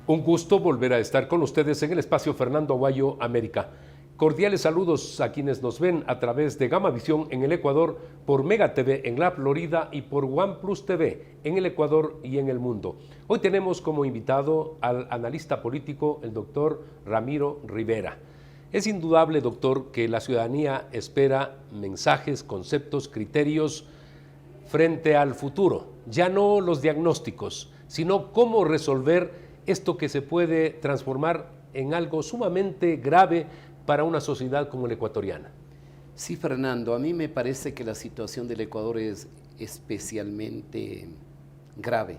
Un gusto volver a estar con ustedes en el espacio Fernando Aguayo América. Cordiales saludos a quienes nos ven a través de Gama Visión en el Ecuador, por Mega TV en la Florida y por OnePlus TV en el Ecuador y en el mundo. Hoy tenemos como invitado al analista político, el doctor Ramiro Rivera. Es indudable, doctor, que la ciudadanía espera mensajes, conceptos, criterios frente al futuro. Ya no los diagnósticos, sino cómo resolver esto que se puede transformar en algo sumamente grave para una sociedad como la ecuatoriana. Sí, Fernando, a mí me parece que la situación del Ecuador es especialmente grave,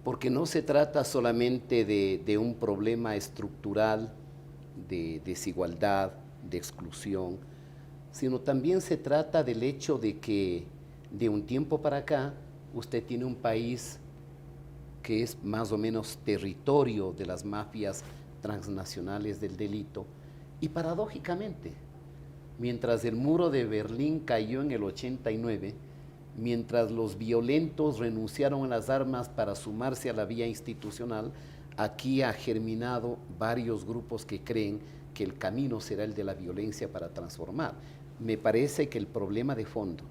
porque no se trata solamente de un problema estructural de desigualdad, de exclusión, sino también se trata del hecho de que de un tiempo para acá usted tiene un país que es más o menos territorio de las mafias transnacionales del delito. Y paradójicamente, mientras el muro de Berlín cayó en el 89, mientras los violentos renunciaron a las armas para sumarse a la vía institucional, aquí ha germinado varios grupos que creen que el camino será el de la violencia para transformar. Me parece que el problema de fondo,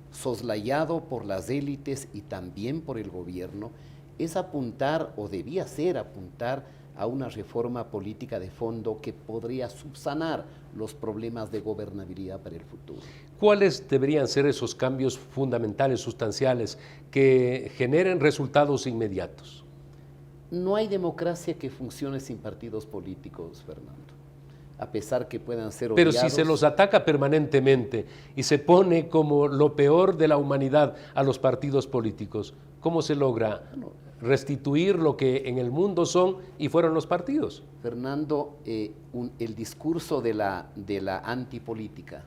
soslayado por las élites y también por el gobierno, es apuntar, o debía ser apuntar, a una reforma política de fondo que podría subsanar los problemas de gobernabilidad para el futuro. ¿Cuáles deberían ser esos cambios fundamentales, sustanciales, que generen resultados inmediatos? No hay democracia que funcione sin partidos políticos, Fernando, a pesar que puedan ser odiados. Pero si se los ataca permanentemente y se pone como lo peor de la humanidad a los partidos políticos, ¿cómo se logra restituir lo que en el mundo son y fueron los partidos? Fernando, el discurso de la antipolítica,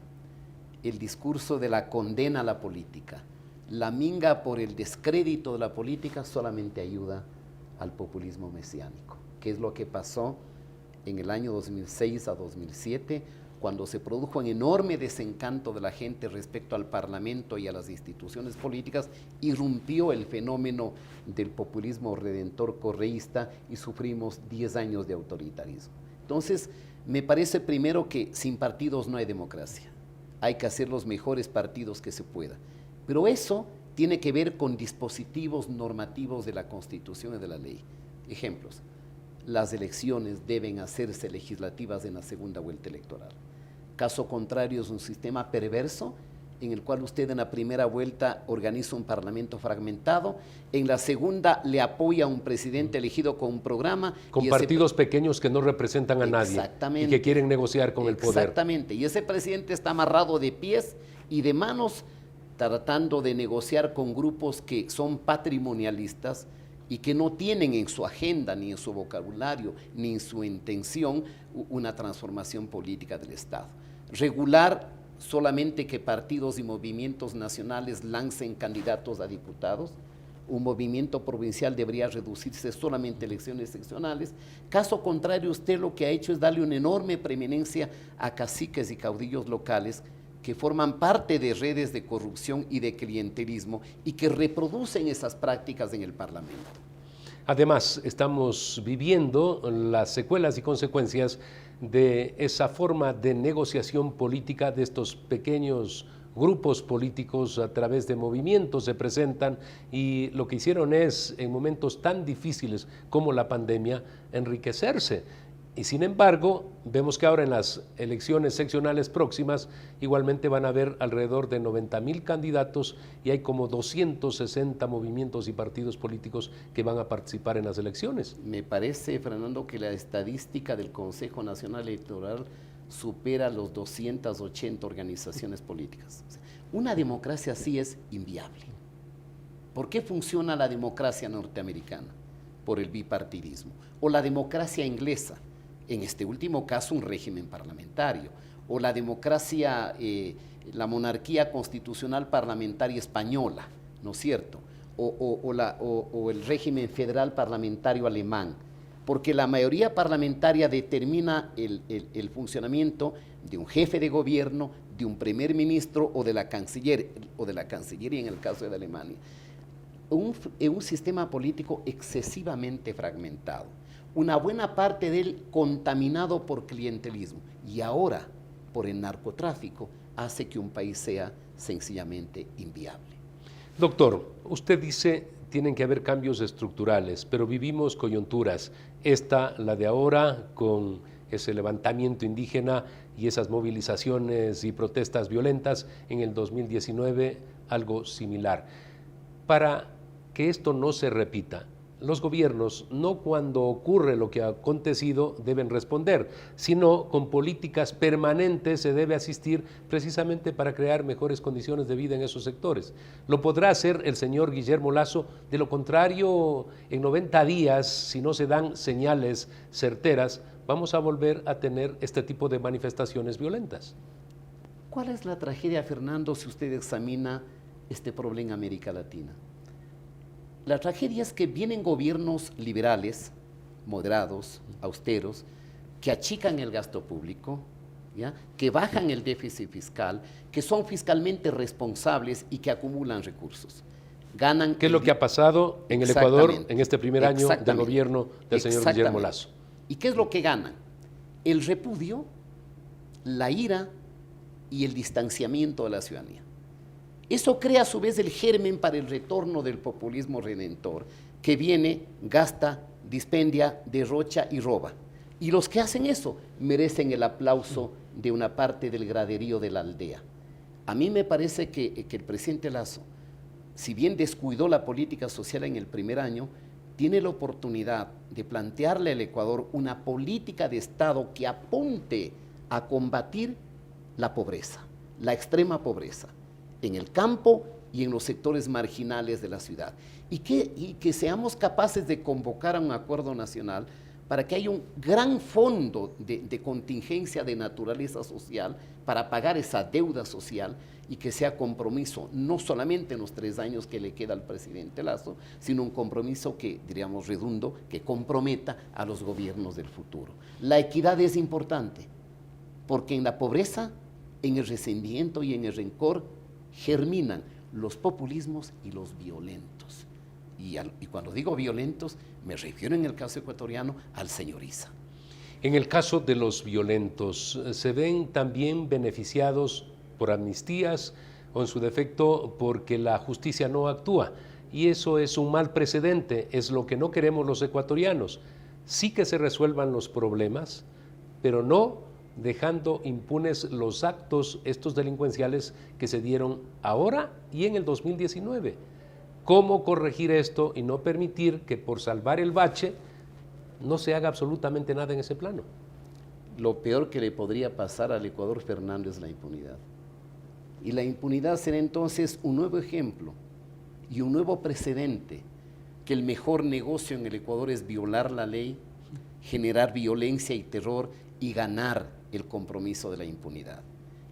el discurso de la condena a la política, la minga por el descrédito de la política solamente ayuda al populismo mesiánico, que es lo que pasó en el año 2006 a 2007, cuando se produjo un enorme desencanto de la gente respecto al Parlamento y a las instituciones políticas, irrumpió el fenómeno del populismo redentor correísta y sufrimos 10 años de autoritarismo. Entonces, me parece primero que sin partidos no hay democracia. Hay que hacer los mejores partidos que se pueda. Pero eso tiene que ver con dispositivos normativos de la Constitución y de la ley. Ejemplos: las elecciones deben hacerse legislativas en la segunda vuelta electoral. Caso contrario, es un sistema perverso en el cual usted en la primera vuelta organiza un parlamento fragmentado, en la segunda le apoya a un presidente elegido con un programa. Con partidos pequeños que no representan a nadie y que quieren negociar con el poder. Exactamente, y ese presidente está amarrado de pies y de manos tratando de negociar con grupos que son patrimonialistas y que no tienen en su agenda, ni en su vocabulario, ni en su intención una transformación política del Estado. Regular solamente que partidos y movimientos nacionales lancen candidatos a diputados. Un movimiento provincial debería reducirse solamente a elecciones seccionales. Caso contrario, usted lo que ha hecho es darle una enorme preeminencia a caciques y caudillos locales que forman parte de redes de corrupción y de clientelismo y que reproducen esas prácticas en el Parlamento. Además, estamos viviendo las secuelas y consecuencias de esa forma de negociación política de estos pequeños grupos políticos. A través de movimientos se presentan y lo que hicieron es, en momentos tan difíciles como la pandemia, enriquecerse. Y sin embargo, vemos que ahora en las elecciones seccionales próximas igualmente van a haber alrededor de 90,000 candidatos y hay como 260 movimientos y partidos políticos que van a participar en las elecciones. Me parece, Fernando, que la estadística del Consejo Nacional Electoral supera los 280 organizaciones políticas. Una democracia así es inviable. ¿Por qué funciona la democracia norteamericana? Por el bipartidismo. O la democracia inglesa, en este último caso un régimen parlamentario, o la democracia, la monarquía constitucional parlamentaria española, ¿no es cierto? O el régimen federal parlamentario alemán, porque la mayoría parlamentaria determina el funcionamiento de un jefe de gobierno, de un primer ministro o de la cancillería en el caso de Alemania. un sistema político excesivamente fragmentado, una buena parte de él contaminado por clientelismo y ahora por el narcotráfico hace que un país sea sencillamente inviable. Doctor, usted dice tienen que haber cambios estructurales, pero vivimos coyunturas. Esta, la de ahora, con ese levantamiento indígena y esas movilizaciones y protestas violentas, en el 2019 algo similar. Para que esto no se repita, los gobiernos, no cuando ocurre lo que ha acontecido, deben responder, sino con políticas permanentes se debe asistir precisamente para crear mejores condiciones de vida en esos sectores. Lo podrá hacer el señor Guillermo Lasso, de lo contrario, en 90 días, si no se dan señales certeras, vamos a volver a tener este tipo de manifestaciones violentas. ¿Cuál es la tragedia, Fernando, si usted examina este problema en América Latina? La tragedia es que vienen gobiernos liberales, moderados, austeros, que achican el gasto público, ¿ya? Que bajan el déficit fiscal, que son fiscalmente responsables y que acumulan recursos. Ganan. ¿Qué es lo que ha pasado en el Ecuador en este primer año del gobierno del señor Guillermo Lasso? ¿Y qué es lo que ganan? El repudio, la ira y el distanciamiento de la ciudadanía. Eso crea a su vez el germen para el retorno del populismo redentor, que viene, gasta, dispendia, derrocha y roba. Y los que hacen eso merecen el aplauso de una parte del graderío de la aldea. A mí me parece que el presidente Lasso, si bien descuidó la política social en el primer año, tiene la oportunidad de plantearle al Ecuador una política de Estado que apunte a combatir la pobreza, la extrema pobreza, en el campo y en los sectores marginales de la ciudad. Y que seamos capaces de convocar a un acuerdo nacional para que haya un gran fondo de contingencia de naturaleza social para pagar esa deuda social y que sea compromiso, no solamente en los 3 años que le queda al presidente Lasso, sino un compromiso que, diríamos redundo, que comprometa a los gobiernos del futuro. La equidad es importante, porque en la pobreza, en el resentimiento y en el rencor, germinan los populismos y los violentos. Y cuando digo violentos, me refiero en el caso ecuatoriano al señor Issa. En el caso de los violentos, ¿se ven también beneficiados por amnistías o en su defecto porque la justicia no actúa? Y eso es un mal precedente, es lo que no queremos los ecuatorianos. Sí que se resuelvan los problemas, pero no dejando impunes los actos estos delincuenciales que se dieron ahora y en el 2019. ¿Cómo corregir esto y no permitir que por salvar el bache no se haga absolutamente nada en ese plano? Lo peor que le podría pasar al Ecuador, Fernando, es la impunidad. Y la impunidad será entonces un nuevo ejemplo y un nuevo precedente, que el mejor negocio en el Ecuador es violar la ley, generar violencia y terror y ganar el compromiso de la impunidad.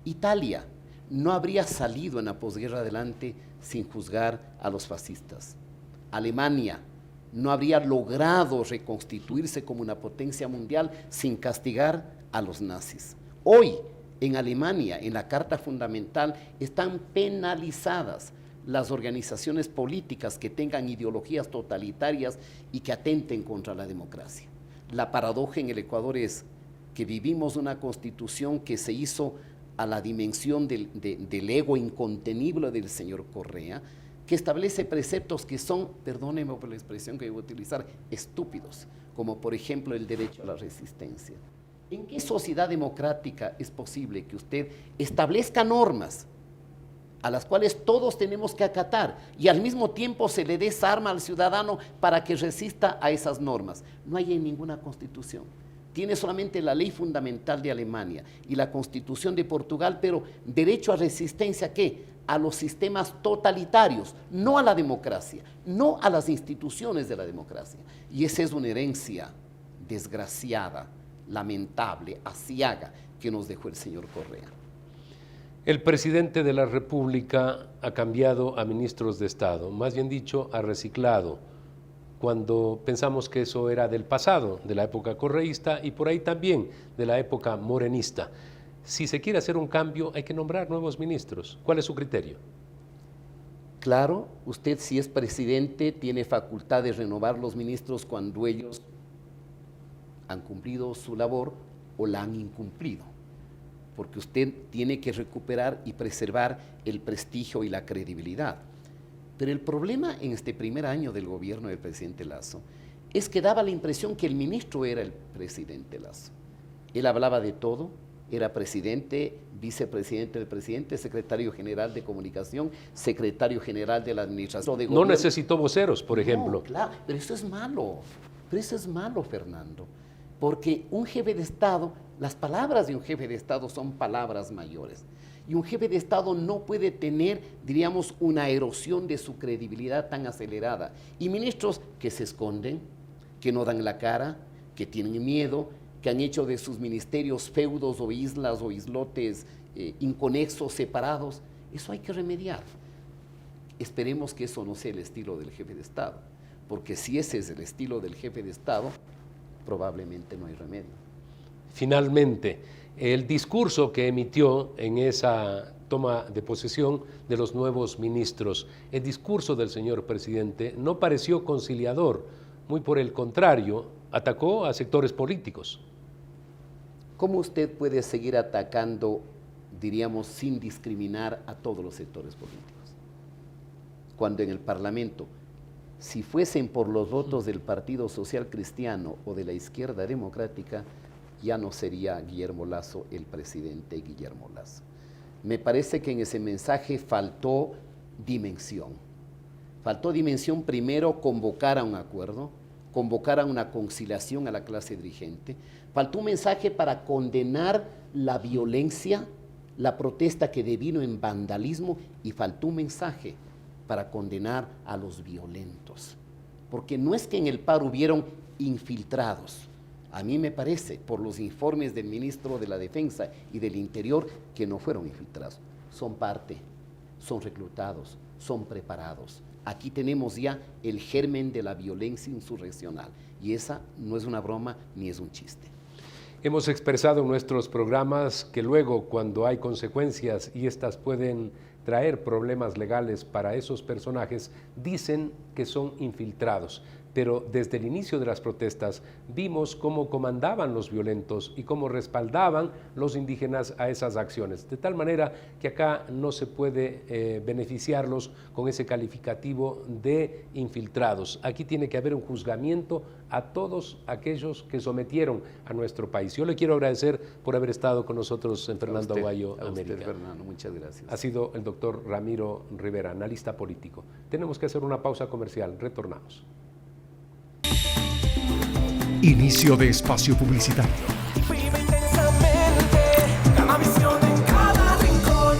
Italia no habría salido en la posguerra adelante sin juzgar a los fascistas. Alemania no habría logrado reconstituirse como una potencia mundial sin castigar a los nazis. Hoy, en Alemania, en la Carta Fundamental, están penalizadas las organizaciones políticas que tengan ideologías totalitarias y que atenten contra la democracia. La paradoja en el Ecuador es que vivimos una constitución que se hizo a la dimensión del ego incontenible del señor Correa, que establece preceptos que son, perdónenme por la expresión que voy a utilizar, estúpidos, como por ejemplo el derecho a la resistencia. ¿En qué sociedad democrática es posible que usted establezca normas a las cuales todos tenemos que acatar y al mismo tiempo se le desarma al ciudadano para que resista a esas normas? No hay en ninguna constitución. Tiene solamente la ley fundamental de Alemania y la Constitución de Portugal, pero derecho a resistencia, ¿qué? A los sistemas totalitarios, no a la democracia, no a las instituciones de la democracia. Y esa es una herencia desgraciada, lamentable, aciaga, que nos dejó el señor Correa. El presidente de la República ha cambiado a ministros de Estado, más bien dicho, ha reciclado, cuando pensamos que eso era del pasado, de la época correísta y por ahí también de la época morenista. Si se quiere hacer un cambio, hay que nombrar nuevos ministros. ¿Cuál es su criterio? Claro, usted si es presidente tiene facultad de renovar los ministros cuando ellos han cumplido su labor o la han incumplido, porque usted tiene que recuperar y preservar el prestigio y la credibilidad. Pero el problema en este primer año del gobierno del presidente Lasso es que daba la impresión que el ministro era el presidente Lasso. Él hablaba de todo, era presidente, vicepresidente del presidente, secretario general de comunicación, secretario general de la administración de gobierno. No necesitó voceros, por ejemplo. No, claro, pero eso es malo, Fernando, porque un jefe de Estado, las palabras de un jefe de Estado son palabras mayores. Y un jefe de Estado no puede tener, diríamos, una erosión de su credibilidad tan acelerada. Y ministros que se esconden, que no dan la cara, que tienen miedo, que han hecho de sus ministerios feudos o islas o islotes inconexos, separados, eso hay que remediar. Esperemos que eso no sea el estilo del jefe de Estado, porque si ese es el estilo del jefe de Estado, probablemente no hay remedio. Finalmente, el discurso que emitió en esa toma de posesión de los nuevos ministros, el discurso del señor presidente no pareció conciliador, muy por el contrario, atacó a sectores políticos. ¿Cómo usted puede seguir atacando, diríamos, sin discriminar a todos los sectores políticos? Cuando en el Parlamento, si fuesen por los votos del Partido Social Cristiano o de la Izquierda Democrática, ya no sería Guillermo Lasso el presidente Guillermo Lasso. Me parece que en ese mensaje faltó dimensión. Faltó dimensión, primero, convocar a un acuerdo, convocar a una conciliación a la clase dirigente. Faltó un mensaje para condenar la violencia, la protesta que devino en vandalismo, y faltó un mensaje para condenar a los violentos. Porque no es que en el paro hubieron infiltrados. A mí me parece, por los informes del ministro de la Defensa y del Interior, que no fueron infiltrados. Son parte, son reclutados, son preparados. Aquí tenemos ya el germen de la violencia insurreccional, y esa no es una broma ni es un chiste. Hemos expresado en nuestros programas que luego, cuando hay consecuencias y estas pueden traer problemas legales para esos personajes, dicen que son infiltrados. Pero desde el inicio de las protestas vimos cómo comandaban los violentos y cómo respaldaban los indígenas a esas acciones. De tal manera que acá no se puede beneficiarlos con ese calificativo de infiltrados. Aquí tiene que haber un juzgamiento a todos aquellos que sometieron a nuestro país. Yo le quiero agradecer por haber estado con nosotros en Fernando Aguayo América. A usted, Fernando, muchas gracias. Ha sido el doctor Ramiro Rivera, analista político. Tenemos que hacer una pausa comercial. Retornamos. Inicio de espacio publicitario. Vive intensamente, Gamavisión en cada rincón.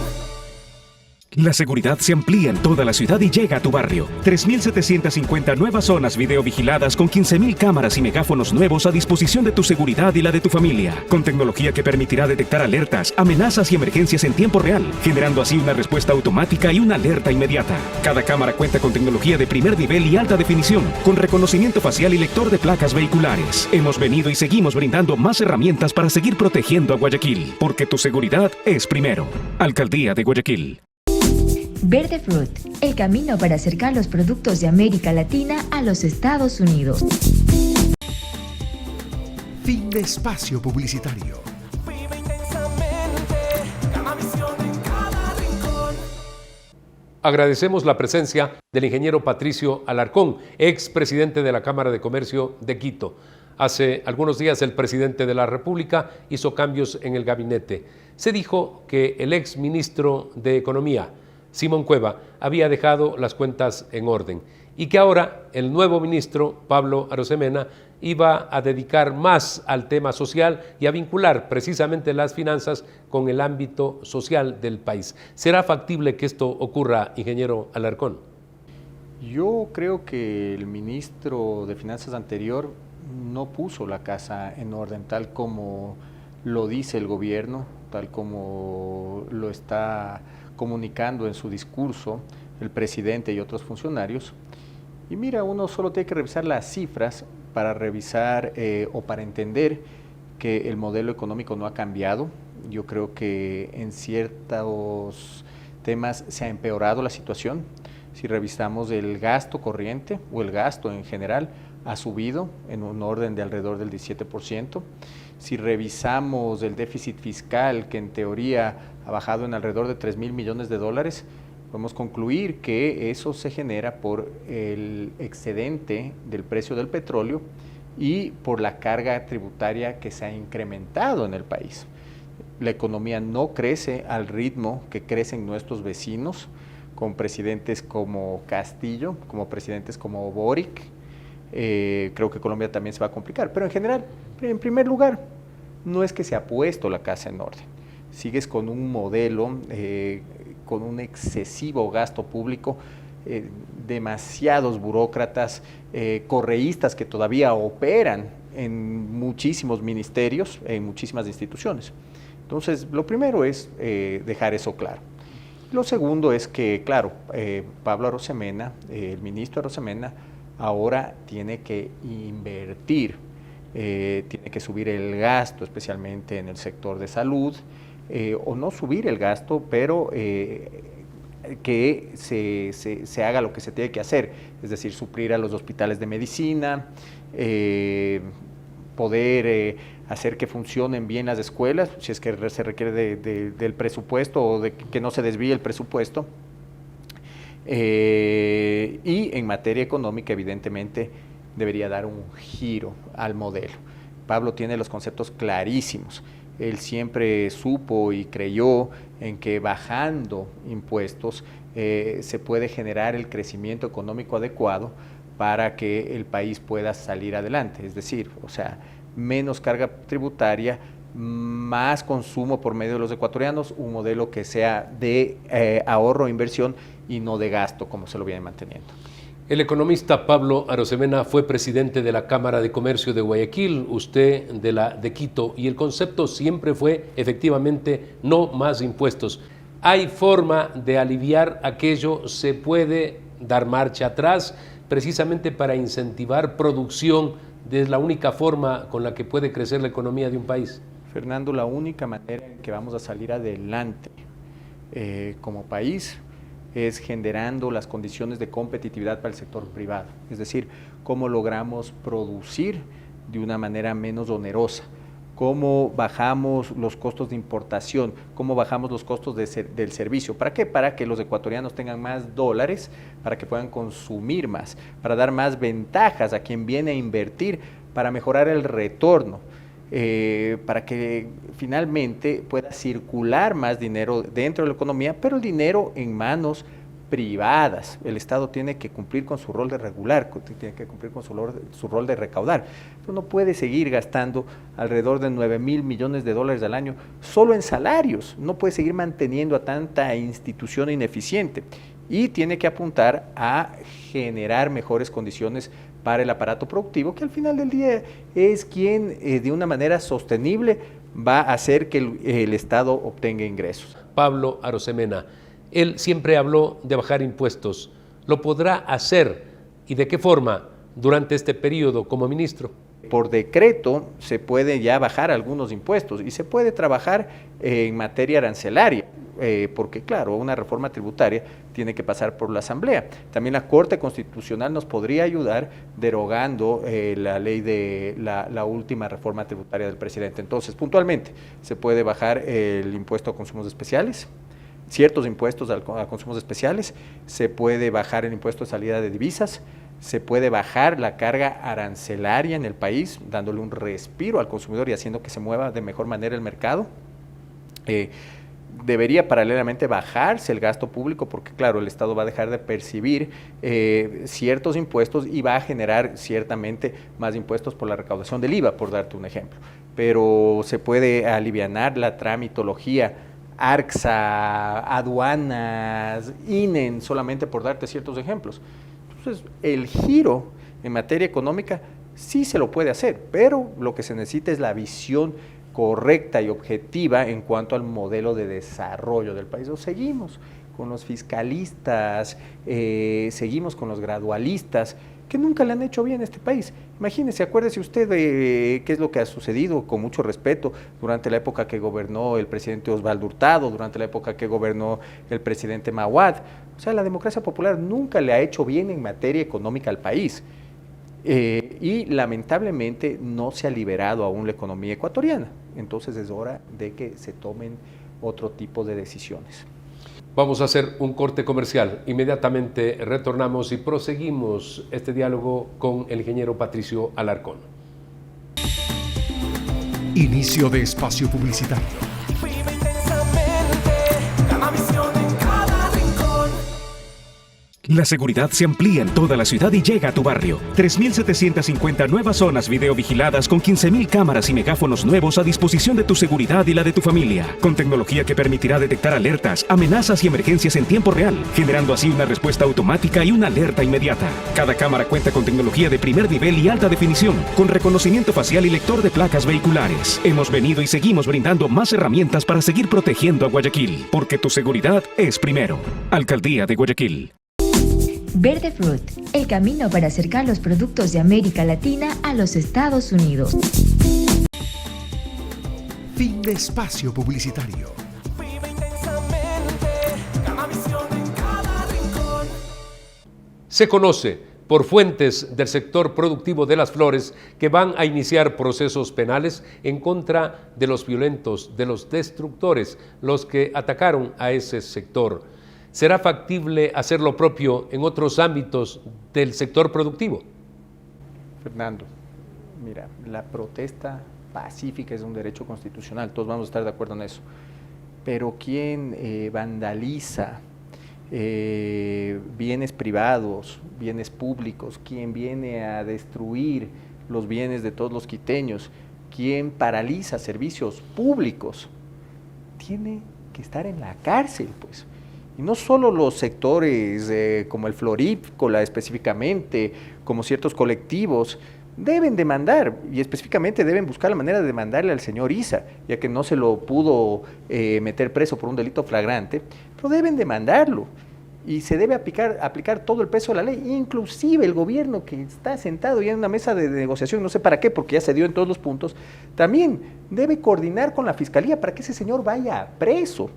La seguridad se amplía en toda la ciudad y llega a tu barrio. 3.750 nuevas zonas videovigiladas con 15.000 cámaras y megáfonos nuevos a disposición de tu seguridad y la de tu familia. Con tecnología que permitirá detectar alertas, amenazas y emergencias en tiempo real, generando así una respuesta automática y una alerta inmediata. Cada cámara cuenta con tecnología de primer nivel y alta definición, con reconocimiento facial y lector de placas vehiculares. Hemos venido y seguimos brindando más herramientas para seguir protegiendo a Guayaquil, porque tu seguridad es primero. Alcaldía de Guayaquil. Verde Fruit, el camino para acercar los productos de América Latina a los Estados Unidos. Fin de espacio publicitario. Vive intensamente, Gamavisión en cada rincón. Agradecemos la presencia del ingeniero Patricio Alarcón, expresidente de la Cámara de Comercio de Quito. Hace algunos días el presidente de la República hizo cambios en el gabinete. Se dijo que el exministro de Economía, Simón Cueva, había dejado las cuentas en orden y que ahora el nuevo ministro, Pablo Arosemena, iba a dedicar más al tema social y a vincular precisamente las finanzas con el ámbito social del país. ¿Será factible que esto ocurra, ingeniero Alarcón? Yo creo que el ministro de Finanzas anterior no puso la casa en orden, tal como lo dice el gobierno, tal como lo está comunicando en su discurso el presidente y otros funcionarios. Y mira, uno solo tiene que revisar las cifras para revisar o para entender que el modelo económico no ha cambiado. Yo creo que en ciertos temas se ha empeorado la situación. Si revisamos el gasto corriente o el gasto en general, ha subido en un orden de alrededor del 17%. Si revisamos el déficit fiscal, que en teoría ha bajado en alrededor de 3.000 millones de dólares, podemos concluir que eso se genera por el excedente del precio del petróleo y por la carga tributaria que se ha incrementado en el país. La economía no crece al ritmo que crecen nuestros vecinos, con presidentes como Castillo, como presidentes como Boric. Creo que Colombia también se va a complicar, pero en general, en primer lugar, no es que se ha puesto la casa en orden. Sigues con un modelo, con un excesivo gasto público, demasiados burócratas, correístas que todavía operan en muchísimos ministerios, en muchísimas instituciones. Entonces, lo primero es dejar eso claro. Lo segundo es que, claro, Pablo Arosemena, el ministro Arosemena, ahora tiene que invertir, tiene que subir el gasto, especialmente en el sector de salud, o no subir el gasto, pero que se haga lo que se tiene que hacer, es decir, suplir a los hospitales de medicina, poder hacer que funcionen bien las escuelas, si es que se requiere del presupuesto o de que no se desvíe el presupuesto. Y en materia económica, evidentemente, debería dar un giro al modelo. Pablo tiene los conceptos clarísimos. Él siempre supo y creyó en que bajando impuestos se puede generar el crecimiento económico adecuado para que el país pueda salir adelante. Es decir, o sea, menos carga tributaria, más consumo por medio de los ecuatorianos, un modelo que sea de ahorro e inversión y no de gasto, como se lo viene manteniendo. El economista Pablo Arosemena fue presidente de la Cámara de Comercio de Guayaquil, usted de la de Quito, y el concepto siempre fue, efectivamente, no más impuestos. ¿Hay forma de aliviar aquello? ¿Se puede dar marcha atrás precisamente para incentivar producción? ¿Es la única forma con la que puede crecer la economía de un país? Fernando, la única manera en que vamos a salir adelante como país es generando las condiciones de competitividad para el sector privado, es decir, cómo logramos producir de una manera menos onerosa, cómo bajamos los costos de importación, cómo bajamos los costos del servicio. ¿Para qué? Para que los ecuatorianos tengan más dólares, para que puedan consumir más, para dar más ventajas a quien viene a invertir, para mejorar el retorno, para que finalmente pueda circular más dinero dentro de la economía, pero el dinero en manos privadas. El Estado tiene que cumplir con su rol de regular, tiene que cumplir con su rol de recaudar. No puede seguir gastando alrededor de 9.000 millones de dólares al año solo en salarios, no puede seguir manteniendo a tanta institución ineficiente y tiene que apuntar a generar mejores condiciones para el aparato productivo, que al final del día es quien de una manera sostenible va a hacer que el Estado obtenga ingresos. Pablo Arosemena, él siempre habló de bajar impuestos. ¿Lo podrá hacer y de qué forma durante este periodo como ministro? Por decreto se puede ya bajar algunos impuestos y se puede trabajar en materia arancelaria, porque claro, una reforma tributaria tiene que pasar por la Asamblea. También la Corte Constitucional nos podría ayudar derogando la ley de la última reforma tributaria del presidente. Entonces, puntualmente, se puede bajar el impuesto a consumos especiales, ciertos impuestos a consumos especiales, se puede bajar el impuesto de salida de divisas, se puede bajar la carga arancelaria en el país, dándole un respiro al consumidor y haciendo que se mueva de mejor manera el mercado. Debería paralelamente bajarse el gasto público porque, claro, el Estado va a dejar de percibir ciertos impuestos y va a generar ciertamente más impuestos por la recaudación del IVA, por darte un ejemplo. Pero se puede alivianar la tramitología, ARCSA, aduanas, INEN, solamente por darte ciertos ejemplos. Entonces, el giro en materia económica sí se lo puede hacer, pero lo que se necesita es la visión correcta y objetiva en cuanto al modelo de desarrollo del país. O seguimos con los fiscalistas, seguimos con los gradualistas que nunca le han hecho bien a este país. Imagínese, acuérdese usted de qué es lo que ha sucedido, con mucho respeto, durante la época que gobernó el presidente Osvaldo Hurtado, durante la época que gobernó el presidente Mawad. O sea, la democracia popular nunca le ha hecho bien en materia económica al país. Y lamentablemente no se ha liberado aún la economía ecuatoriana. Entonces es hora de que se tomen otro tipo de decisiones. Vamos a hacer un corte comercial. Inmediatamente retornamos y proseguimos este diálogo con el ingeniero Patricio Alarcón. Inicio de espacio publicitario. Vive intensamente, Gamavisión en cada rincón. La seguridad se amplía en toda la ciudad y llega a tu barrio. 3.750 nuevas zonas videovigiladas con 15.000 cámaras y megáfonos nuevos a disposición de tu seguridad y la de tu familia. Con tecnología que permitirá detectar alertas, amenazas y emergencias en tiempo real, generando así una respuesta automática y una alerta inmediata. Cada cámara cuenta con tecnología de primer nivel y alta definición, con reconocimiento facial y lector de placas vehiculares. Hemos venido y seguimos brindando más herramientas para seguir protegiendo a Guayaquil, porque tu seguridad es primero. Alcaldía de Guayaquil. Verde Fruit, el camino para acercar los productos de América Latina a los Estados Unidos. Fin de espacio publicitario. Vive intensamente, Gamavisión en cada rincón. Se conoce por fuentes del sector productivo de Las Flores que van a iniciar procesos penales en contra de los violentos, de los destructores, los que atacaron a ese sector. ¿Será factible hacer lo propio en otros ámbitos del sector productivo? Fernando, mira, la protesta pacífica es un derecho constitucional, todos vamos a estar de acuerdo en eso. Pero quien vandaliza bienes privados, bienes públicos, quien viene a destruir los bienes de todos los quiteños, quien paraliza servicios públicos, tiene que estar en la cárcel, pues. Y no solo los sectores como el florícola específicamente, como ciertos colectivos, deben demandar, y específicamente deben buscar la manera de demandarle al señor Issa, ya que no se lo pudo meter preso por un delito flagrante, pero deben demandarlo. Y se debe aplicar todo el peso de la ley, inclusive el gobierno que está sentado ya en una mesa de negociación, no sé para qué, porque ya se dio en todos los puntos, también debe coordinar con la fiscalía para que ese señor vaya preso.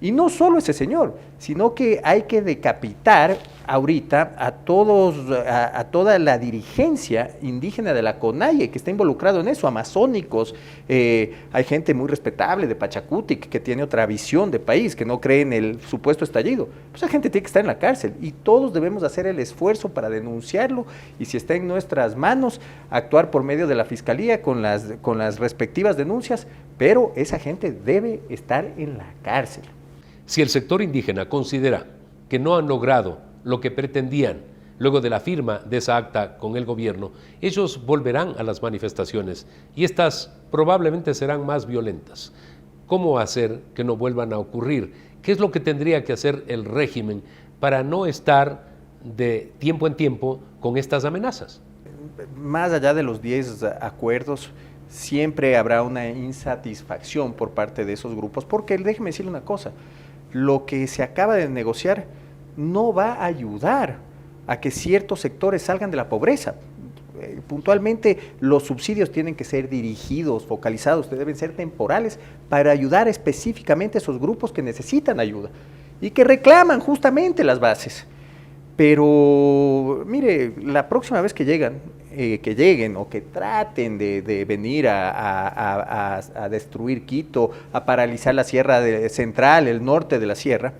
Y no solo ese señor, sino que hay que decapitar ahorita a toda la dirigencia indígena de la CONAIE que está involucrado en eso, amazónicos, hay gente muy respetable de Pachacuti que tiene otra visión de país, que no cree en el supuesto estallido. Pues esa gente tiene que estar en la cárcel y todos debemos hacer el esfuerzo para denunciarlo y si está en nuestras manos, actuar por medio de la fiscalía con las respectivas denuncias, pero esa gente debe estar en la cárcel. Si el sector indígena considera que no han logrado lo que pretendían luego de la firma de esa acta con el gobierno, ellos volverán a las manifestaciones y estas probablemente serán más violentas. ¿Cómo hacer que no vuelvan a ocurrir? ¿Qué es lo que tendría que hacer el régimen para no estar de tiempo en tiempo con estas amenazas? Más allá de los 10 acuerdos, siempre habrá una insatisfacción por parte de esos grupos, porque déjeme decirle una cosa, lo que se acaba de negociar no va a ayudar a que ciertos sectores salgan de la pobreza. Puntualmente, los subsidios tienen que ser dirigidos, focalizados, deben ser temporales para ayudar específicamente a esos grupos que necesitan ayuda y que reclaman justamente las bases. Pero, mire, la próxima vez que lleguen o que traten de venir a destruir Quito, a paralizar la sierra central, el norte de la sierra,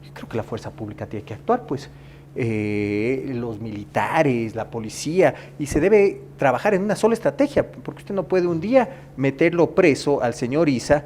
yo creo que la fuerza pública tiene que actuar, pues, los militares, la policía, y se debe trabajar en una sola estrategia, porque usted no puede un día meterlo preso al señor Issa,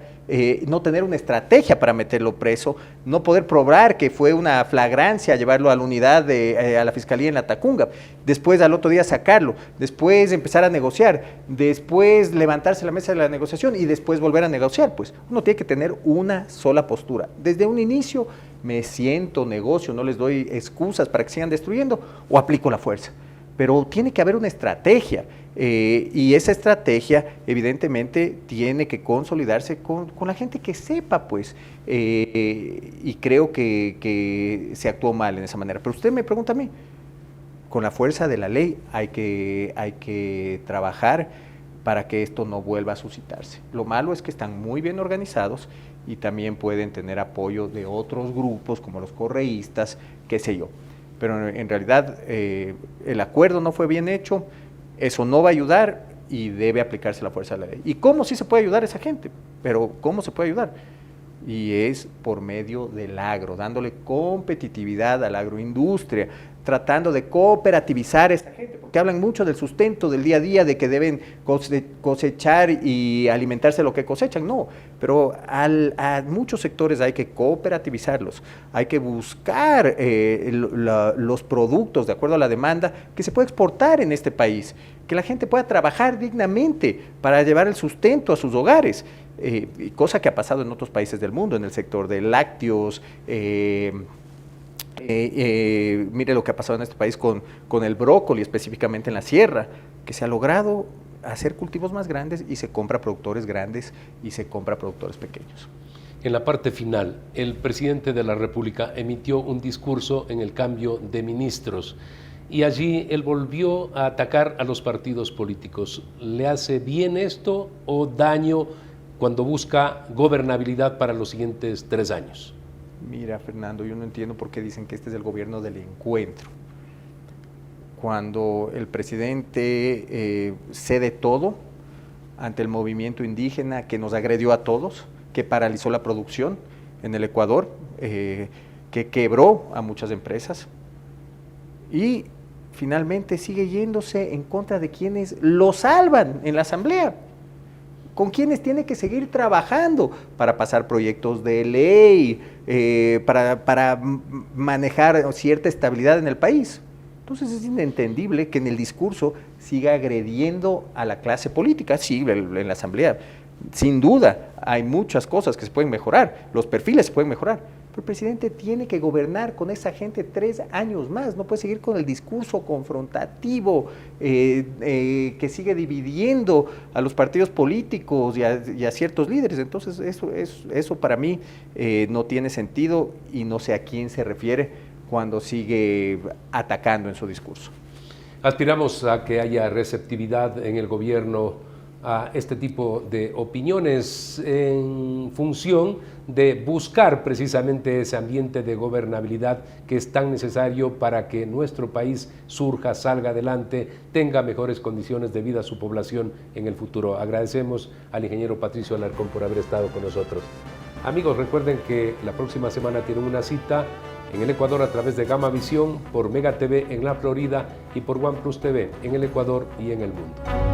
no tener una estrategia para meterlo preso, no poder probar que fue una flagrancia llevarlo a la unidad a la fiscalía en la Tacunga, después al otro día sacarlo, después empezar a negociar, después levantarse la mesa de la negociación y después volver a negociar. Pues uno tiene que tener una sola postura. Desde un inicio me siento, negocio, no les doy excusas para que sigan destruyendo o aplico la fuerza. Pero tiene que haber una estrategia y esa estrategia evidentemente tiene que consolidarse con la gente que sepa, pues, y creo que se actuó mal en esa manera. Pero usted me pregunta a mí, con la fuerza de la ley hay que trabajar para que esto no vuelva a suscitarse. Lo malo es que están muy bien organizados y también pueden tener apoyo de otros grupos como los correístas, qué sé yo. Pero en realidad el acuerdo no fue bien hecho, eso no va a ayudar y debe aplicarse la fuerza de la ley. ¿Y cómo sí se puede ayudar a esa gente? Pero ¿cómo se puede ayudar? Y es por medio del agro, dándole competitividad a la agroindustria, tratando de cooperativizar a esta gente, porque hablan mucho del sustento del día a día, de que deben cosechar y alimentarse de lo que cosechan. No, pero a muchos sectores hay que cooperativizarlos, hay que buscar los productos de acuerdo a la demanda que se puede exportar en este país, que la gente pueda trabajar dignamente para llevar el sustento a sus hogares. Cosa que ha pasado en otros países del mundo, en el sector de lácteos. Mire lo que ha pasado en este país con el brócoli, específicamente en la sierra, que se ha logrado hacer cultivos más grandes y se compra productores grandes y se compra productores pequeños. En la parte final, el presidente de la República emitió un discurso en el cambio de ministros y allí él volvió a atacar a los partidos políticos. ¿Le hace bien esto o daño cuando busca gobernabilidad para los siguientes 3 años? Mira, Fernando, yo no entiendo por qué dicen que este es el gobierno del encuentro. Cuando el presidente cede todo ante el movimiento indígena que nos agredió a todos, que paralizó la producción en el Ecuador, que quebró a muchas empresas y finalmente sigue yéndose en contra de quienes lo salvan en la Asamblea, con quienes tiene que seguir trabajando para pasar proyectos de ley, para manejar cierta estabilidad en el país. Entonces es inentendible que en el discurso siga agrediendo a la clase política. Sí, en la Asamblea, sin duda, hay muchas cosas que se pueden mejorar, los perfiles se pueden mejorar, pero el presidente tiene que gobernar con esa gente 3 años más, no puede seguir con el discurso confrontativo que sigue dividiendo a los partidos políticos y a ciertos líderes. Entonces eso para mí no tiene sentido y no sé a quién se refiere cuando sigue atacando en su discurso. Aspiramos a que haya receptividad en el gobierno a este tipo de opiniones en función de buscar precisamente ese ambiente de gobernabilidad que es tan necesario para que nuestro país surja, salga adelante, tenga mejores condiciones de vida a su población en el futuro. Agradecemos al ingeniero Patricio Alarcón por haber estado con nosotros. Amigos, recuerden que la próxima semana tienen una cita en el Ecuador a través de Gama Visión, por Mega TV en la Florida y por OnePlus TV en el Ecuador y en el mundo.